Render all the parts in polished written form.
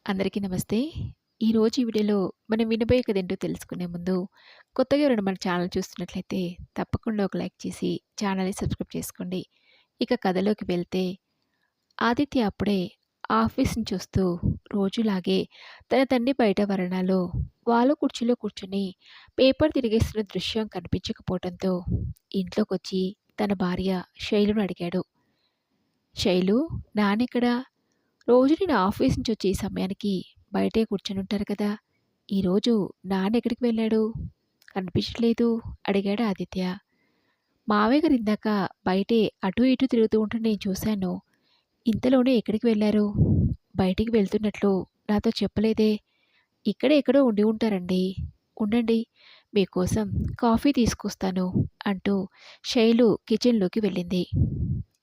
అందరికీ నమస్తే. ఈరోజు ఈ వీడియోలో మనం వినబోయే కథ ఏంటో తెలుసుకునే ముందు, కొత్తగా ఎవరైనా మన ఛానల్ చూస్తున్నట్లయితే తప్పకుండా ఒక లైక్ చేసి ఛానల్‌ని సబ్స్క్రైబ్ చేసుకోండి. ఇక కథలోకి వెళ్తే, ఆదిత్య అప్పుడే ఆఫీస్ నుంచి వస్తూ రోజులాగే తన తండ్రి బయట వరండాలో వాలు కుర్చీలో కూర్చొని పేపర్ తిరిగేస్తున్న దృశ్యం కనిపించకపోవడంతో ఇంట్లోకొచ్చి తన భార్య శైలుని అడిగాడు. "శైలు, నాన్నెక్కడా? రోజు నేను ఆఫీస్ నుంచి వచ్చే ఈ సమయానికి బయటే కూర్చొనుంటారు కదా! ఈరోజు నాన్నెక్కడికి వెళ్ళాడు? కనిపించట్లేదు" అడిగాడు ఆదిత్య. "మావయ్య గారు ఇందాక బయటే అటూ ఇటూ తిరుగుతూ ఉంటే నేను చూశాను. ఇంతలోనే ఎక్కడికి వెళ్లారు? బయటికి వెళ్తున్నట్లు నాతో చెప్పలేదే? ఇక్కడే ఎక్కడో ఉండి ఉంటారండి. ఉండండి, మీకోసం కాఫీ తీసుకొస్తాను" అంటూ శైలు కిచెన్‌లోకి వెళ్ళింది.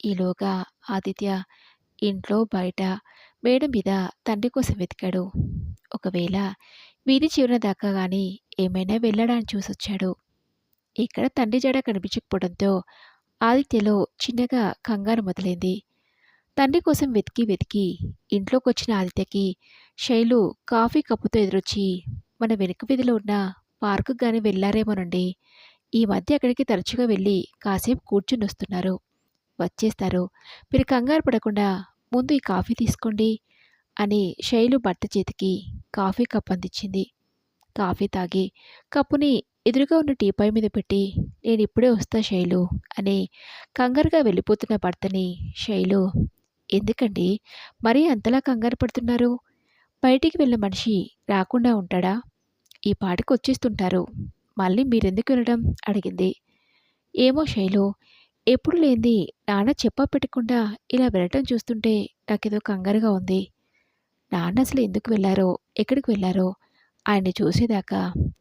ఈలోగా ఆదిత్య ఇంట్లో, బయట, మేడ మీద తండ్రి కోసం వెతికాడు. ఒకవేళ వీధి చివరన దాకా గాని ఏమైనా వెళ్ళాడా అని చూసొచ్చాడు. ఇక్కడ తండ్రి జాడ కనిపించకపోవడంతో ఆదిత్యలో చిన్నగా కంగారు మొదలైంది. తండ్రి కోసం వెతికి వెతికి ఇంట్లోకొచ్చిన ఆదిత్యకి శైలు కాఫీ కప్పుతో ఎదురొచ్చి, "మన వెనుక వీధిలో ఉన్న పార్కుకి గాని వెళ్ళారేమోనండి. ఈ మధ్య అక్కడికి తరచుగా వెళ్ళి కాసేపు కూర్చునొస్తున్నారు. వచ్చేస్తారు. మీరు కంగారు పడకుండా ముందు ఈ కాఫీ తీసుకోండి" అని శైలు భర్త చేతికి కాఫీ కప్ అందించింది. కాఫీ తాగి కప్పుని ఎదురుగా ఉన్న టీపాయ్ మీద పెట్టి, "నేనిప్పుడే వస్తా శైలు" అని కంగారుగా వెళ్ళిపోతున్న భర్తని శైలు, "ఎందుకండి మరీ అంతలా కంగారు పడుతున్నారు? బయటికి వెళ్ళిన మనిషి రాకుండా ఉంటాడా? ఈ పాటికి వచ్చేస్తుంటారు. మళ్ళీ మీరెందుకు వెళ్ళడం" అడిగింది. "ఏమో శైలు, ఎప్పుడు లేంది నాన్న చెప్పా పెట్టకుండా ఇలా వెళ్ళటం చూస్తుంటే నాకేదో కంగారుగా ఉంది. నాన్న అసలు ఎందుకు వెళ్లారో, ఎక్కడికి వెళ్లారో ఆయన్ని చూసేదాకా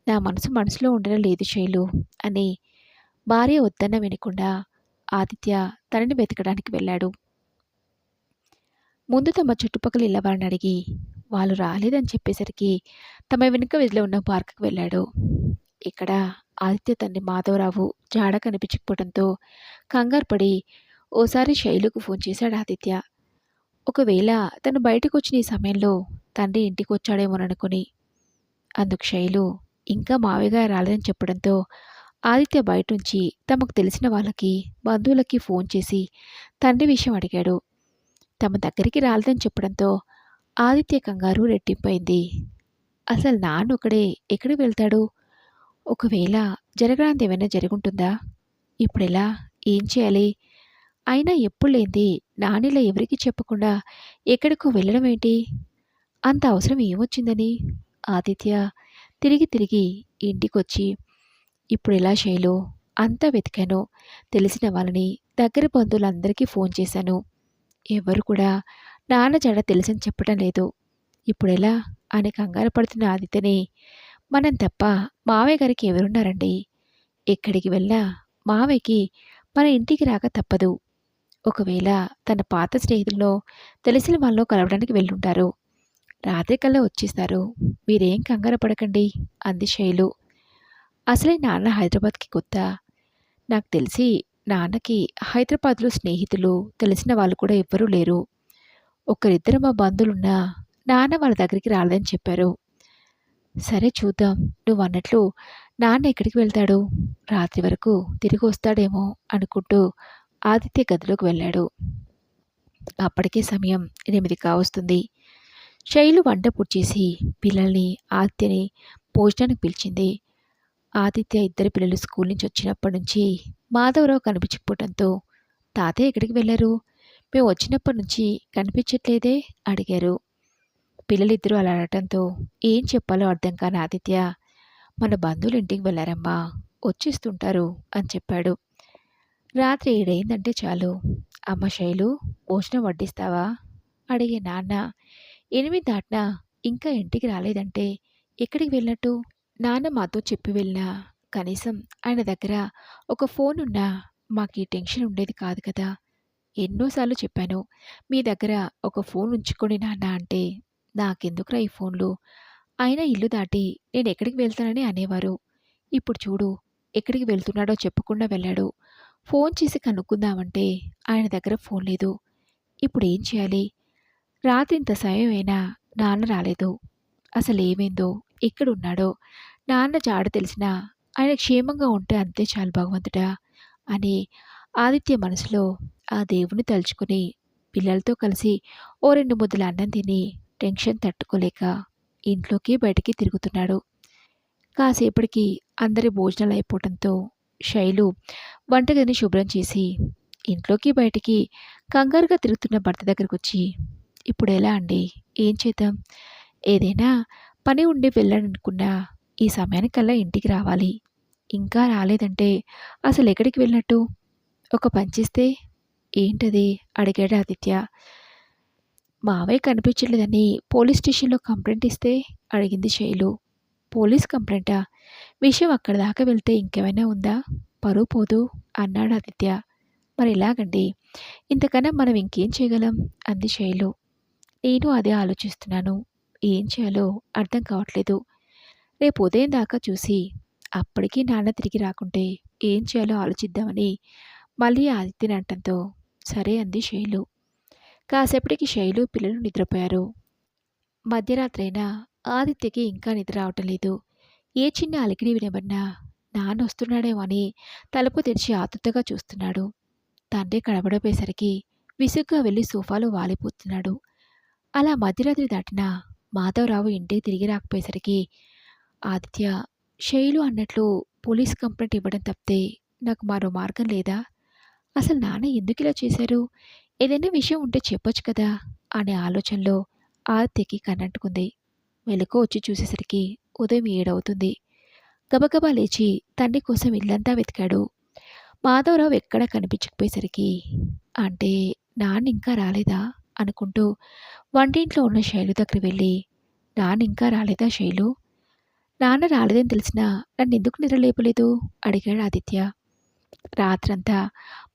నా మనసు మనసులో ఉండడం లేదు శైలు" అని భార్య వద్దన్నా వినకుండా ఆదిత్య తనని వెతకడానికి వెళ్ళాడు. ముందు తమ చుట్టుపక్కల ఇళ్ళవారిని అడిగి వాళ్ళు రాలేదని చెప్పేసరికి తమ వెనుక వీధిలో ఉన్న పార్కుకి వెళ్ళాడు. ఇక్కడ ఆదిత్య తండ్రి మాధవరావు జాడ కనిపించకపోవడంతో కంగారు పడి ఓసారి శైలుకు ఫోన్ చేశాడు ఆదిత్య. ఒకవేళ తను బయటకొచ్చిన ఈ సమయంలో తండ్రి ఇంటికొచ్చాడేమోననుకుని. అందుకు శైలు ఇంకా మావయ్య గారు రాలేదని చెప్పడంతో ఆదిత్య బయటుంచి తమకు తెలిసిన వాళ్ళకి, బంధువులకి ఫోన్ చేసి తండ్రి విషయం అడిగాడు. తమ దగ్గరికి రాలేదని చెప్పడంతో ఆదిత్య కంగారు రెట్టింపైంది. అసలు నాన్నొక్కడే ఎక్కడికి వెళ్తాడు? ఒకవేళ జరగరానిది ఏమైనా జరుగుంటుందా? ఇప్పుడెలా? ఏం చేయాలి? అయినా ఎప్పుడు లేంది నానిలా ఎవరికీ చెప్పకుండా ఎక్కడికో వెళ్ళడం ఏంటి? అంత అవసరం ఏమొచ్చిందని ఆదిత్య తిరిగి తిరిగి ఇంటికొచ్చి, "ఇప్పుడెలా శైలు? అంతా వెతికాను. తెలిసిన వాళ్ళని, దగ్గర బంధువులందరికీ ఫోన్ చేశాను. ఎవరు కూడా నాన్న జాడ తెలుసని చెప్పడం లేదు. ఇప్పుడెలా" అని కంగారు పడుతున్న ఆదిత్యని, "మనం తప్ప మావయ్య గారికి ఎవరున్నారండి? ఎక్కడికి వెళ్ళినా మావయ్యకి మన ఇంటికి రాక తప్పదు. ఒకవేళ తన పాత స్నేహితుల్లో, తెలిసిన వాళ్ళలో కలవడానికి వెళ్ళుంటారు. రాత్రికల్లా వచ్చేస్తారు. మీరేం కంగారు పడకండి" అంది శైలు. "అసలే నాన్న హైదరాబాద్‌కి కొత్త. నాకు తెలిసి నాన్నకి హైదరాబాద్‌లో స్నేహితులు, తెలిసిన వాళ్ళు కూడా ఎవ్వరూ లేరు. ఒకరిద్దరు మా బంధువులున్నా నాన్న వాళ్ళ దగ్గరికి రాలేదని చెప్పారు. సరే చూద్దాం. నువ్వన్నట్లు నాన్న ఎక్కడికి వెళ్తాడు? రాత్రి వరకు తిరిగి వస్తాడేమో" అనుకుంటూ ఆదిత్య గదిలోకి వెళ్ళాడు. అప్పటికే సమయం 8 కావస్తుంది. శైలు వంట పూర్చేసి పిల్లల్ని, ఆదిత్యని భోజనానికి పిలిచింది. ఆదిత్య ఇద్దరు పిల్లలు స్కూల్ నుంచి వచ్చినప్పటి నుంచి మాధవరావు కనిపించకపోవడంతో, "తాతయ్య ఎక్కడికి వెళ్ళారు? మేము వచ్చినప్పటి నుంచి కనిపించట్లేదే" అడిగారు. పిల్లలిద్దరూ అలా అడగటంతో ఏం చెప్పాలో అర్థం కాని ఆదిత్య, "మన బంధువులు ఇంటికి వెళ్ళారమ్మా, వచ్చేస్తుంటారు" అని చెప్పాడు. రాత్రి 7 అయిందంటే చాలు, "అమ్మ శైలు, భోజనం వడ్డిస్తావా?" అడిగే నాన్న 8 దాటినా ఇంకా ఇంటికి రాలేదంటే ఎక్కడికి వెళ్ళినట్టు? నాన్న మాతో చెప్పి వెళ్ళినా కనీసం ఆయన దగ్గర ఒక ఫోన్ ఉన్నా మాకీ టెన్షన్ ఉండేది కాదు కదా! ఎన్నోసార్లు చెప్పాను, మీ దగ్గర ఒక ఫోన్ ఉంచుకోండి నాన్న అంటే, నాకెందుకురా ఈ ఫోన్లు, అయినా ఇల్లు దాటి నేనెక్కడికి వెళ్తానని అనేవారు. ఇప్పుడు చూడు, ఎక్కడికి వెళ్తున్నాడో చెప్పకుండా వెళ్ళాడు. ఫోన్ చేసి కనుక్కుందామంటే ఆయన దగ్గర ఫోన్ లేదు. ఇప్పుడేం చేయాలి? రాత్రి ఇంత సమయం అయినా నాన్న రాలేదు. అసలేమైందో, ఎక్కడున్నాడో, నాన్న జాడ తెలిసినా ఆయన క్షేమంగా ఉంటే అంతే చాలు భగవంతుడా అని ఆదిత్య మనసులో ఆ దేవుని తలుచుకుని పిల్లలతో కలిసి ఓ 2 ముద్దల అన్నం తిని టెన్షన్ తట్టుకోలేక ఇంట్లోకి బయటికి తిరుగుతున్నాడు. కాసేపటికి అందరి భోజనాలయిపోవటంతో శైలు వంటగదిని శుభ్రం చేసి ఇంట్లోకి బయటికి కంగారుగా తిరుగుతున్న భర్త దగ్గరకొచ్చి, "ఇప్పుడెలా అండి? ఏం చేద్దాం? ఏదైనా పని ఉండి వెళ్ళాలనుకున్నా ఈ సమయానికల్లా ఇంటికి రావాలి. ఇంకా రాలేదంటే అసలెక్కడికి వెళ్ళినట్టు? ఒక పని చేస్తే" "ఏంటది?" అడిగాడు ఆదిత్య. "మావయ్య కనిపించట్లేదని పోలీస్ స్టేషన్‌లో కంప్లెయింట్ ఇస్తే" అడిగింది శైలు. "పోలీస్ కంప్లెయింటా? విషయం అక్కడి దాకా వెళ్తే ఇంకేమైనా ఉందా? పరువు పోదు" అన్నాడు ఆదిత్య. "మరెలాగండి? ఇంతకన్నా మనం ఇంకేం చేయగలం?" అంది శైలు. "నేను అదే ఆలోచిస్తున్నాను. ఏం చేయాలో అర్థం కావట్లేదు. రేపు ఉదయం దాకా చూసి అప్పటికి నాన్న తిరిగి రాకుంటే ఏం చేయాలో ఆలోచిద్దామని మళ్ళీ ఆదిత్యని అనటంతో సరే అంది శైలు. కాసేపటికి శైలు పిల్లలు నిద్రపోయారు. మధ్యరాత్రైనా ఆదిత్యకి ఇంకా నిద్ర రావటం లేదు. ఏ చిన్న అలికిడి వినబడినా నాన్నొస్తున్నాడేమో అని తలుపు తెరిచి ఆతృతగా చూస్తున్నాడు. తండ్రి కనబడపోయేసరికి విసుగ్గా వెళ్ళి సోఫాలో వాలిపోతున్నాడు. అలా మధ్యరాత్రి దాటినా మాధవరావు ఇంటికి తిరిగి రాకపోయేసరికి ఆదిత్య, శైలు అన్నట్లు పోలీస్ కంప్లైంట్ ఇవ్వడం తప్పితే నాకు మరో మార్గం లేదా? అసలు నాన్న ఎందుకిలా చేశారు? ఏదైనా విషయం ఉంటే చెప్పొచ్చు కదా అనే ఆలోచనలో ఆదిత్యకి కన్నంటుకుంది. మెలకువ వచ్చి చూసేసరికి ఉదయం 7 అవుతుంది. గబగబా లేచి తండ్రి కోసం ఇల్లంతా వెతికాడు. మాధవరావు ఎక్కడా కనిపించకపోయేసరికి అంటే నాన్న ఇంకా రాలేదా అనుకుంటూ వంటింట్లో ఉన్న శైలు దగ్గర వెళ్ళి, నాన్న ఇంకా రాలేదా శైలు? నాన్న రాలేదని తెలిసినా నన్నెందుకు నిద్రలేపలేదు అడిగాడు ఆదిత్య. రాత్రంతా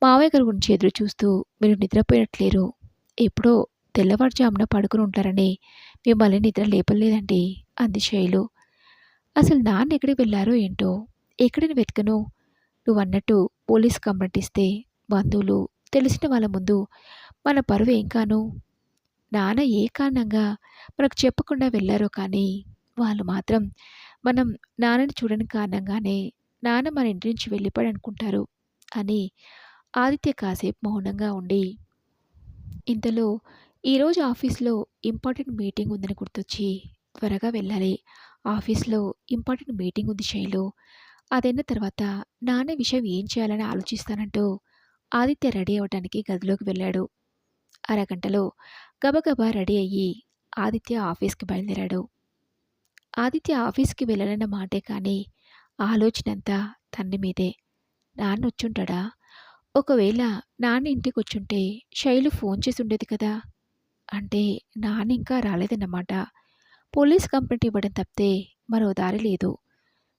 మావయ్య గారి గురించి ఎదురు చూస్తూ మీరు నిద్రపోయినట్లేరు. ఎప్పుడో తెల్లవారుజామున పడుకుని ఉంటారని మిమ్మల్ని నిద్ర లేపలేదండి అంది శైలు. అసలు నాన్న ఎక్కడికి వెళ్ళారో ఏంటో, ఎక్కడిని వెతకను? నువ్వన్నట్టు పోలీస్ కంప్లైంట్ ఇస్తే బంధువులు, తెలిసిన వాళ్ళ ముందు మన పరువు ఏం కాను? నాన్న ఏ కారణంగా మనకు చెప్పకుండా వెళ్ళారో కానీ వాళ్ళు మాత్రం మనం నాన్నని చూడని కారణంగానే నాన్న మన ఇంటి నుంచి వెళ్ళిపోయాడు అనుకుంటారు అని ఆదిత్య కాసేపు మౌనంగా ఉండి, ఇంతలో ఈరోజు ఆఫీస్లో ఇంపార్టెంట్ మీటింగ్ ఉందని గుర్తొచ్చి త్వరగా వెళ్ళాలి. ఆఫీస్లో ఇంపార్టెంట్ మీటింగ్ ఉంది శైలు. అదైన తర్వాత నాన్న విషయం ఏం చేయాలని ఆలోచిస్తానంటూ ఆదిత్య రెడీ అవ్వడానికి గదిలోకి వెళ్ళాడు. అరగంటలో గబగబా రెడీ అయ్యి ఆదిత్య ఆఫీస్కి బయలుదేరాడు. ఆదిత్య ఆఫీస్కి వెళ్ళాలన్న మాటే కానీ ఆలోచనంతా తండ్రి మీదే. నాన్న వచ్చుంటాడా? ఒకవేళ నాన్న ఇంటికి వచ్చుంటే శైలు ఫోన్ చేసి ఉండేది కదా. అంటే నాన్న ఇంకా రాలేదన్నమాట. పోలీస్ కంప్లైంట్ ఇవ్వడం తప్పితే మరో దారి లేదు.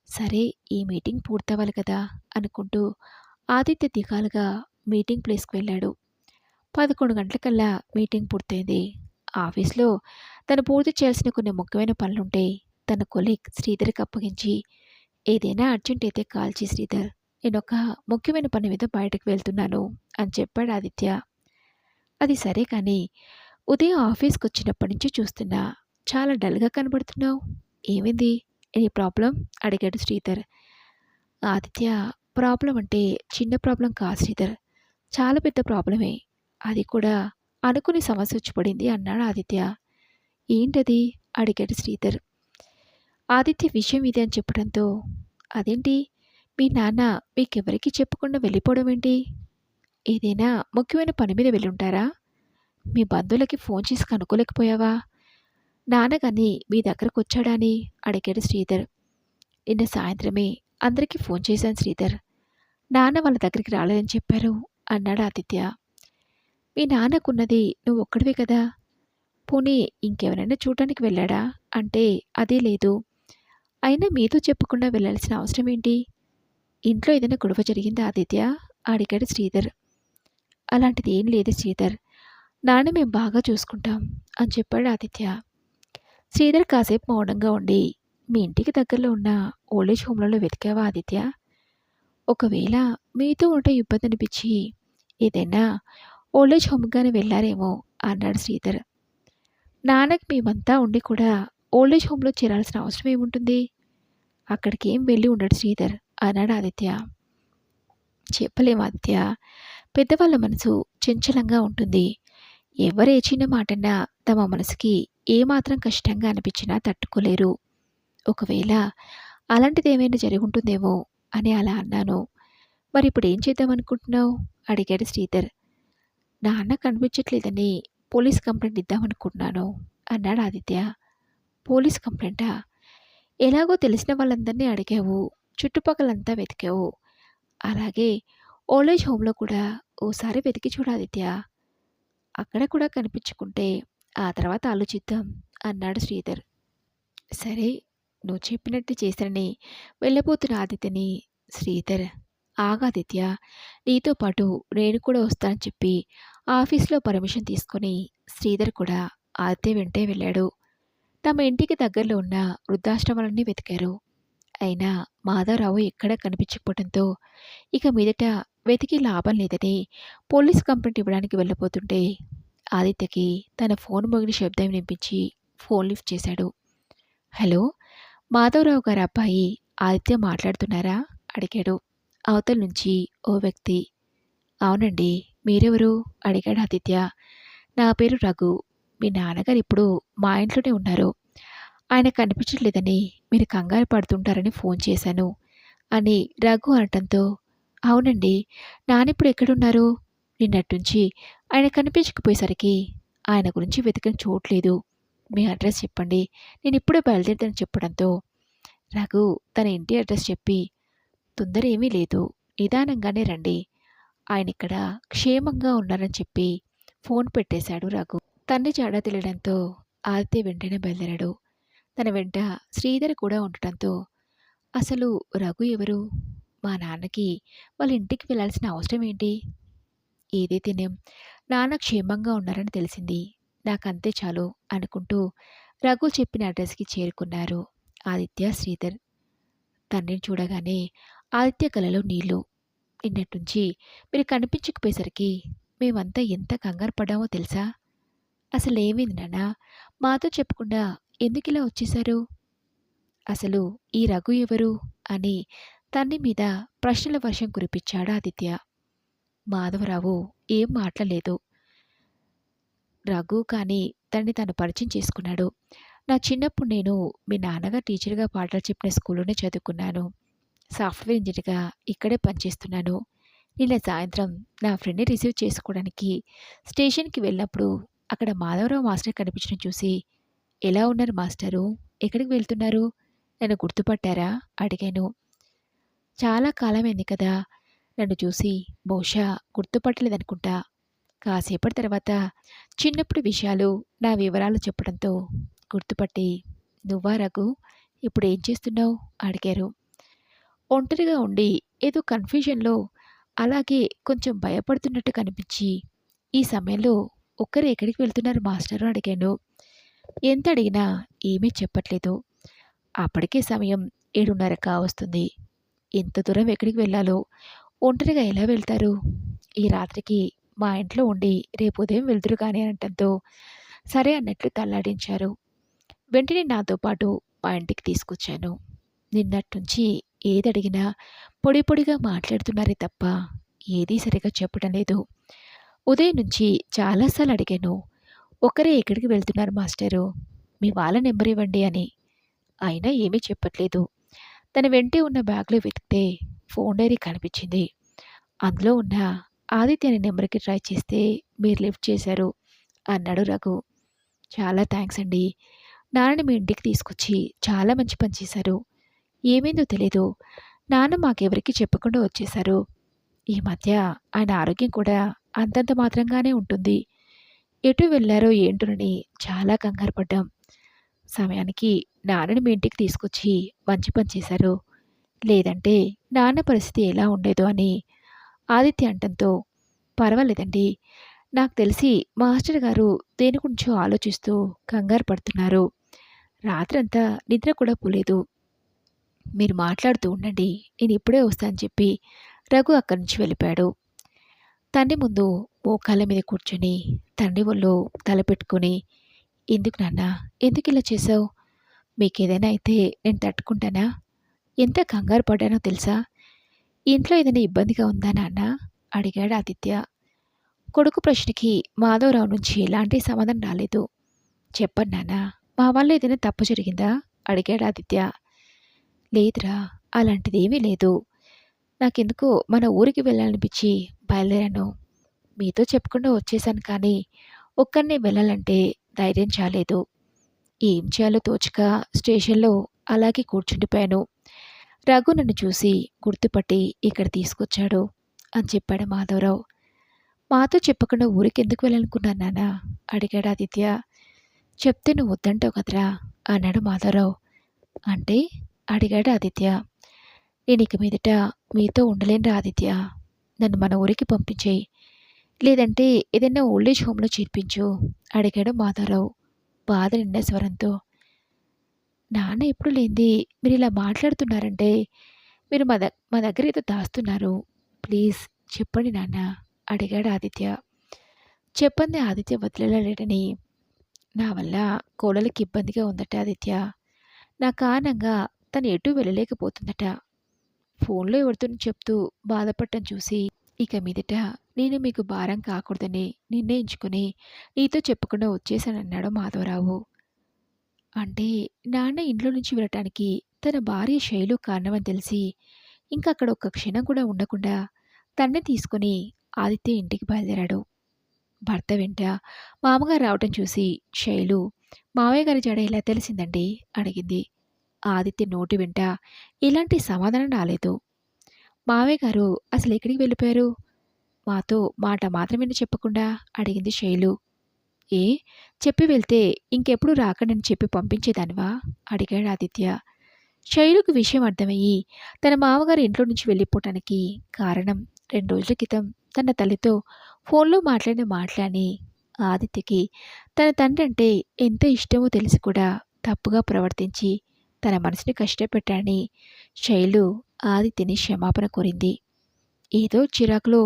సరే, ఈ మీటింగ్ పూర్తవ్వాలి కదా అనుకుంటూ ఆదిత్య దిగాలుగా మీటింగ్ ప్లేస్కి వెళ్ళాడు. 11 గంటలకల్లా మీటింగ్ పూర్తయింది. ఆఫీస్లో తను పూర్తి చేయాల్సిన కొన్ని ముఖ్యమైన పనులుంటే తన కొలీగ్ శ్రీధర్కి అప్పగించి, ఏదైనా అర్జెంట్ అయితే కాల్ చేయి శ్రీధర్, నేనొక ముఖ్యమైన పని మీద బయటకు వెళ్తున్నాను అని చెప్పాడు ఆదిత్య. అది సరే కానీ ఉదయం ఆఫీస్కి వచ్చినప్పటి నుంచి చూస్తున్నా చాలా డల్గా కనబడుతున్నావు. ఏమైంది? ఎనీ ప్రాబ్లం అడిగాడు శ్రీధర్. ఆదిత్య, ప్రాబ్లం అంటే చిన్న ప్రాబ్లం కాదు శ్రీధర్, చాలా పెద్ద ప్రాబ్లమే. అది కూడా అనుకుని సమస్య వచ్చి పడింది అన్నాడు ఆదిత్య. ఏంటది అడిగాడు శ్రీధర్. ఆదిత్య విషయం ఇది అని చెప్పడంతో, అదేంటి మీ నాన్న మీకెవరికీ చెప్పకుండా వెళ్ళిపోవడం ఏంటి? ఏదైనా ముఖ్యమైన పని మీద వెళ్ళుంటారా? మీ బంధువులకి ఫోన్ చేసి కనుక్కోలేకపోయావా? నాన్నగాని మీ దగ్గరకు వచ్చాడా అని అడిగాడు శ్రీధర్. నిన్న సాయంత్రమే అందరికీ ఫోన్ చేశాను శ్రీధర్, నాన్న వాళ్ళ దగ్గరికి రాలేదని చెప్పారు అన్నాడు ఆదిత్య. మీ నాన్నకున్నది నువ్వు ఒక్కడివే కదా. పోనీ ఇంకెవరైనా చూడటానికి వెళ్ళాడా అంటే అదే లేదు. అయినా మీతో చెప్పకుండా వెళ్ళాల్సిన అవసరం ఏంటి? ఇంట్లో ఏదైనా గొడవ జరిగిందా ఆదిత్య అడిగాడు శ్రీధర్. అలాంటిది ఏం లేదు శ్రీధర్, నాన్న మేము బాగా చూసుకుంటాం అని చెప్పాడు ఆదిత్య. శ్రీధర్ కాసేపు మౌనంగా ఉండి, మీ ఇంటికి దగ్గరలో ఉన్న ఓల్డేజ్ హోమ్లలో వెతికావా ఆదిత్య? ఒకవేళ మీతో ఉంటే ఇబ్బంది అనిపించి ఏదైనా ఓల్డేజ్ హోమ్గానే వెళ్ళారేమో అన్నాడు శ్రీధర్. నాన్నకి మేమంతా ఉండి కూడా ఓల్డేజ్ హోమ్‌లో చేరాల్సిన అవసరం ఏముంటుంది? అక్కడికేం వెళ్ళి ఉండడు శ్రీధర్ అన్నాడు ఆదిత్య. చెప్పలేం ఆదిత్య. పెద్దవాళ్ళ మనసు చంచలంగా ఉంటుంది. ఎవరు ఏ చిన్న మాటన్నా తమ మనసుకి ఏమాత్రం కష్టంగా అనిపించినా తట్టుకోలేరు. ఒకవేళ అలాంటిదేమైనా జరుగుంటుందేమో అని అలా అన్నాను. మరిప్పుడేం చేద్దామనుకుంటున్నావు? అడిగాడు శ్రీధర్. నాన్న కనిపించట్లేదని పోలీస్ కంప్లెయింట్ ఇద్దామనుకుంటున్నాను అన్నాడు ఆదిత్య. పోలీస్ కంప్లెయింటా? ఎలాగో తెలిసిన వాళ్ళందరినీ అడిగావు, చుట్టుపక్కలంతా వెతికావు. అలాగే ఓల్డేజ్ హోమ్‌లో కూడా ఓసారి వెతికి చూడు ఆదిత్య. అక్కడ కూడా కనిపించకుంటే ఆ తర్వాత ఆలోచిద్దాం అన్నాడు శ్రీధర్. సరే, నువ్వు చెప్పినట్టు చేశానని వెళ్ళబోతున్న ఆదిత్యని శ్రీధర్, ఆగాదిత్య, నీతో పాటు నేను కూడా వస్తానని చెప్పి ఆఫీస్లో పర్మిషన్ తీసుకొని శ్రీధర్ కూడా ఆదిత్య వెంటే వెళ్ళాడు. తమ ఇంటికి దగ్గరలో ఉన్న వృద్ధాశ్రమాలన్నీ వెతికారు. అయినా మాధవరావు ఎక్కడా కనిపించకపోవడంతో ఇక మీదట వెతికి లాభం లేదని పోలీస్ కంప్లైంట్ ఇవ్వడానికి వెళ్ళబోతుంటే ఆదిత్యకి తన ఫోన్ మోగిన శబ్దం వినిపించి ఫోన్ లిఫ్ట్ చేశాడు. హలో, మాధవరావు గారి అబ్బాయి ఆదిత్య మాట్లాడుతున్నారా? అడిగాడు అవతల నుంచి ఓ వ్యక్తి. అవునండి, మీరెవరు? అడిగాడు ఆదిత్య. నా పేరు రఘు. మీ నాన్నగారు ఇప్పుడు మా ఇంట్లోనే ఉన్నారు. ఆయన కనిపించట్లేదని మీరు కంగారు పడుతుంటారని ఫోన్ చేశాను అని రఘు అనటంతో, అవునండి, నాన్నప్పుడు ఎక్కడున్నారు? నిన్నట్టుంచి ఆయన కనిపించకపోయేసరికి ఆయన గురించి వెతికిన చూడలేదు. మీ అడ్రస్ చెప్పండి, నేను ఇప్పుడే బయలుదేరుతానని చెప్పడంతో రఘు తన ఇంటి అడ్రస్ చెప్పి, తొందర ఏమీ లేదు, నిదానంగానే రండి, ఆయన ఇక్కడ క్షేమంగా ఉన్నారని చెప్పి ఫోన్ పెట్టేశాడు రఘు. తండ్రి జాడ తెలియడంతో ఆదిత్య వెంటనే బయలుదేరాడు. తన వెంట శ్రీధర్ కూడా ఉండటంతో అసలు రఘు ఎవరు? మా నాన్నకి వాళ్ళ ఇంటికి వెళ్ళాల్సిన అవసరం ఏంటి? ఏదైతేనేం నాన్న క్షేమంగా ఉన్నారని తెలిసింది, నాకంతే చాలు అనుకుంటూ రఘు చెప్పిన అడ్రస్కి చేరుకున్నారు ఆదిత్య, శ్రీధర్. తండ్రిని చూడగానే ఆదిత్య కలలో నీళ్లు. నిన్నట్టుంచి మీరు కనిపించకపోయేసరికి మేమంతా ఎంత కంగారు పడ్డామో తెలుసా? అసలు ఏమైంది నాన్న? మాతో చెప్పకుండా ఎందుకిలా వచ్చేశారు? అసలు ఈ రఘు ఎవరు? అని తండ్రి మీద ప్రశ్నల వర్షం కురిపించాడు ఆదిత్య. మాధవరావు ఏం మాట్లాడలేదు. రఘు కానీ తన్ని తను పరిచయం చేసుకున్నాడు. నా చిన్నప్పుడు నేను మీ నాన్నగారు టీచర్గా పాఠాలు చెప్పిన స్కూల్లోనే చదువుకున్నాను. సాఫ్ట్వేర్ ఇంజనీర్గా ఇక్కడే పనిచేస్తున్నాను. నిన్న సాయంత్రం నా ఫ్రెండ్ని రిసీవ్ చేసుకోవడానికి స్టేషన్కి వెళ్ళినప్పుడు అక్కడ మాధవరావు మాస్టర్ కనిపించడం చూసి, ఎలా ఉన్నారు మాస్టరు? ఎక్కడికి వెళ్తున్నారు? నన్ను గుర్తుపట్టారా? అడిగాను. చాలా కాలమైంది కదా, నన్ను చూసి బహుశా గుర్తుపట్టలేదనుకుంటా. కాసేపటి తర్వాత చిన్నప్పుడు విషయాలు, నా వివరాలు చెప్పడంతో గుర్తుపట్టి, నువ్వా రఘు? ఇప్పుడు ఏం చేస్తున్నావు? అడిగారు. ఒంటరిగా ఉండి ఏదో కన్ఫ్యూజన్లో, అలాగే కొంచెం భయపడుతున్నట్టు కనిపించి, ఈ సమయంలో ఒక్కరే ఎక్కడికి వెళ్తున్నారు మాస్టరు? అడిగాను. ఎంత అడిగినా ఏమీ చెప్పట్లేదు. అప్పటికే సమయం 7:30 కావస్తుంది. ఎంత దూరం ఎక్కడికి వెళ్ళాలో, ఒంటరిగా ఎలా వెళ్తారు? ఈ రాత్రికి మా ఇంట్లో ఉండి రేపు ఉదయం వెళ్తురు కానీ అనటంతో సరే అన్నట్లు తల్లాడించారు. వెంటనే నాతో పాటు మా ఇంటికి తీసుకొచ్చాను. నిన్నట్నుంచి ఏదడిగినా పొడి పొడిగా మాట్లాడుతున్నారే తప్ప ఏదీ సరిగా చెప్పడం లేదు. ఉదయం నుంచి చాలాసార్లు అడిగాను, ఒకరే ఎక్కడికి వెళ్తున్నారు మాస్టరు? మీ వాళ్ళ నెంబర్ ఇవ్వండి అని. అయినా ఏమీ చెప్పట్లేదు. తన వెంటే ఉన్న బ్యాగ్లో వెతికితే ఫోన్ డైరీ కనిపించింది. అందులో ఉన్న ఆదిత్య అనే నెంబర్కి ట్రై చేస్తే మీరు లిఫ్ట్ చేశారు అన్నాడు రఘు. చాలా థ్యాంక్స్ అండి. నాన్నని మీ ఇంటికి తీసుకొచ్చి చాలా మంచి పని చేశారు. ఏమైందో తెలీదు, నాన్న మాకెవరికి చెప్పకుండా వచ్చేశారు. ఈ మధ్య ఆయన ఆరోగ్యం కూడా అంతంత మాత్రంగానే ఉంటుంది. ఎటు వెళ్ళారో ఏంటోనని చాలా కంగారు పడ్డాం. సమయానికి నాన్నని మీ ఇంటికి తీసుకొచ్చి మంచి పని చేశారు. లేదంటే నాన్న పరిస్థితి ఎలా ఉండేదో అని ఆదిత్య అంటంతో, పర్వాలేదండి, నాకు తెలిసి మాస్టర్ గారు దేని గురించో ఆలోచిస్తూ కంగారు పడుతున్నారు. రాత్రంతా నిద్ర కూడా పోలేదు. మీరు మాట్లాడుతూ ఉండండి, నేను ఇప్పుడే వస్తానని చెప్పి రఘు అక్కడి నుంచి వెళ్ళిపోయాడు. తండ్రి ముందు మోకాళ్ళ మీద కూర్చొని తండ్రి ఒళ్ళో తల పెట్టుకొని, ఎందుకు నాన్న? ఎందుకిలా చేశావు? మీకేదైనా అయితే నేను తట్టుకుంటానా? ఎంత కంగారు పడ్డానో తెలుసా? ఇంట్లో ఏదైనా ఇబ్బందిగా ఉందా నాన్న? అడిగాడు ఆదిత్య. కొడుకు ప్రశ్నకి మాధవరావు నుంచి ఎలాంటి సమాధానం రాలేదు. చెప్పండి నాన్న. మా వల్ల ఏదైనా తప్పు జరిగిందా? అడిగాడు ఆదిత్య. లేదురా, అలాంటిదేమీ లేదు. నాకెందుకో మన ఊరికి వెళ్ళాలనిపించి బయలుదేరాను. మీతో చెప్పకుండా వచ్చేసాను కానీ, ఒక్కడినే వెళ్ళాలంటే ధైర్యం చాలేదు. ఏం చేయాలో తోచక స్టేషన్‌లో అలాగే కూర్చుండిపోయాను. రఘు నన్ను చూసి గుర్తుపట్టి ఇక్కడ తీసుకొచ్చాడు అని చెప్పాడు మాధవరావు. మాతో చెప్పకుండా ఊరికెందుకు వెళ్ళాలనుకున్నాను నాన్న? అడిగాడు ఆదిత్య. చెప్తే నువ్వు వద్దంటావు కదరా! అన్నాడు మాధవరావు. అంటే? అడిగాడు ఆదిత్య. నేనిక మీదట మీతో ఉండలేనురా ఆదిత్య. నన్ను మన ఊరికి పంపించేయి. లేదంటే ఏదైనా ఓల్డేజ్ హోమ్‌లో చేర్పించు అడిగాడు మాధవరావు బాధ నిండిన స్వరంతో. నాన్న ఎప్పుడు లేనిది మీరిలా మాట్లాడుతున్నారంటే మీరు మా దగ్గర ఏదో దాస్తున్నారు. ప్లీజ్ చెప్పండి నాన్న అడిగాడు ఆదిత్య. చెప్పంది ఆదిత్య వదిలేలా లేడని. నా వల్ల కోడలికి ఇబ్బందిగా ఉందట ఆదిత్య. నా కారణంగా తను ఎటూ వెళ్ళలేకపోతుందట. ఫోన్లో ఎవరితోనో చెప్తూ బాధపడటం చూసి ఇక మీదట నేను మీకు భారం కాకూడదని నిర్ణయించుకుని నీతో చెప్పకుండా వచ్చేసానన్నాడు మాధవరావు. అంటే నాన్న ఇంట్లో నుంచి వెళ్ళటానికి తన భార్య శైలు కారణమని తెలిసి ఇంకా అక్కడ ఒక్క క్షణం కూడా ఉండకుండా తన్నే తీసుకుని ఆదిత్య ఇంటికి బయలుదేరాడు. భర్త వెంట మామగారు రావటం చూసి శైలు, మావయ్య గారి జాడ ఎలా తెలిసిందండి అడిగింది. ఆదిత్య నోటి వెంట ఎలాంటి సమాధానం రాలేదు. మావయ్య గారు అసలు ఎక్కడికి వెళ్ళిపోయారు? మాతో మాట మాత్రమే చెప్పకుండా అడిగింది శైలు. ఏ చెప్పి వెళ్తే ఇంకెప్పుడు రాకనని చెప్పి పంపించేదానివా అడిగాడు ఆదిత్య. శైలుకు విషయం అర్థమయ్యి తన మామగారు ఇంట్లో నుంచి వెళ్ళిపోవటానికి కారణం 2 రోజుల క్రితం తన తల్లితో ఫోన్లో మాట్లాడిన మాటలని ఆదిత్యకి తన తండ్రి అంటే ఎంత ఇష్టమో తెలిసి కూడా తప్పుగా ప్రవర్తించి తన మనసుని కష్టపెట్టాడని శైలు ఆదిత్యని క్షమాపణ కోరింది. ఏదో చిరాకులో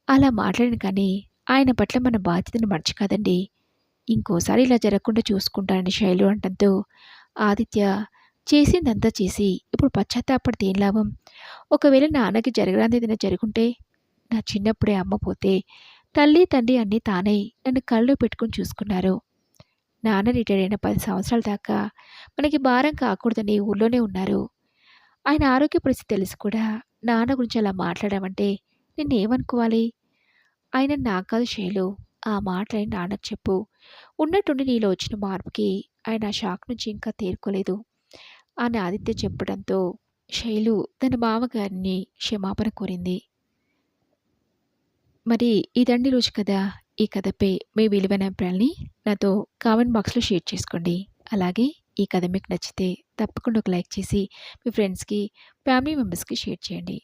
అలా మాట్లాడిన కానీ ఆయన పట్ల మన బాధ్యతను మర్చి కాదండి. ఇంకోసారి ఇలా జరగకుండా చూసుకుంటానని శైలు అనటంతో ఆదిత్య చేసిందంతా చేసి ఇప్పుడు పశ్చాత్తాపడితే ఏం లాభం? ఒకవేళ నాన్నకి జరగరానిది ఏదైనా జరుగుంటే? నా చిన్నప్పుడే అమ్మ పోతే తల్లి తండ్రి అన్నీ తానై నన్ను కళ్ళలో పెట్టుకుని చూసుకున్నారు. నాన్న రిటైర్ అయిన 10 సంవత్సరాల దాకా మనకి భారం కాకూడదని ఊళ్ళోనే ఉన్నారు. ఆయన ఆరోగ్య పరిస్థితి తెలిసి కూడా నాన్న గురించి అలా మాట్లాడామంటే నిన్నేమనుకోవాలి? ఆయన నాకు కాదు శైలు. ఆ మాటలని నాన్నకు చెప్పు. ఉన్నట్టుండి నీలో వచ్చిన మార్పుకి ఆయన ఆ షాక్ నుంచి ఇంకా తేరుకోలేదు అని ఆదిత్య చెప్పడంతో శైలు తన బావగారిని క్షమాపణ కోరింది. మరి ఇదండి రోజు కథ. ఈ కథపై మీ విలువైన అభిప్రాయాల్ని నాతో కామెంట్ బాక్స్లో షేర్ చేసుకోండి. అలాగే ఈ కథ మీకు నచ్చితే తప్పకుండా ఒక లైక్ చేసి మీ ఫ్రెండ్స్కి, ఫ్యామిలీ మెంబర్స్కి షేర్ చేయండి.